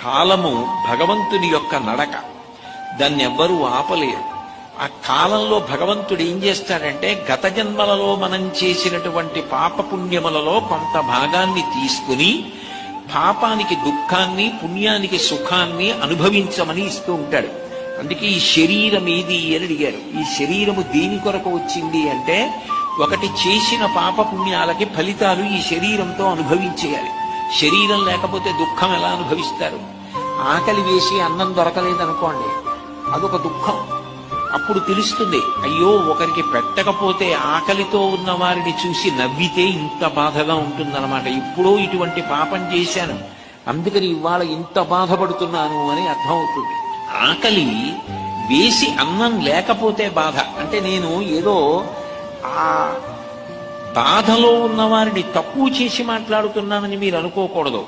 కాలము భగవంతుని యొక్క నడక, దాన్ని ఎవ్వరూ ఆపలేరు. ఆ కాలంలో భగవంతుడు ఏం చేస్తాడంటే గత జన్మలలో మనం చేసినటువంటి పాపపుణ్యములలో కొంత భాగాన్ని తీసుకుని పాపానికి దుఃఖాన్ని, పుణ్యానికి సుఖాన్ని అనుభవించమని ఇస్తూ ఉంటాడు. అందుకే ఈ శరీరం ఏది అని అడిగారు. ఈ శరీరము దేని కొరకు వచ్చింది అంటే, ఒకటి చేసిన పాపపుణ్యాలకి ఫలితాలు ఈ శరీరంతో అనుభవించేయాలి. శరీరం లేకపోతే దుఃఖం ఎలా అనుభవిస్తారు? ఆకలి వేసి అన్నం దొరకలేదనుకోండి, అదొక దుఃఖం. అప్పుడు తెలుస్తుంది, అయ్యో ఒకరికి పెట్టకపోతే ఆకలితో ఉన్న వారిని చూసి నవ్వితే ఇంత బాధగా ఉంటుందన్నమాట. ఇప్పుడో ఇటువంటి పాపం చేశాను, అందుకని ఇవాళ ఇంత బాధపడుతున్నాను అని అర్థమవుతుంది. ఆకలి వేసి అన్నం లేకపోతే బాధ అంటే, నేను ఏదో ఆ బాధలో ఉన్న వారిని తక్కువ చేసి మాట్లాడుతున్నానని మీరు అనుకోకూడదు.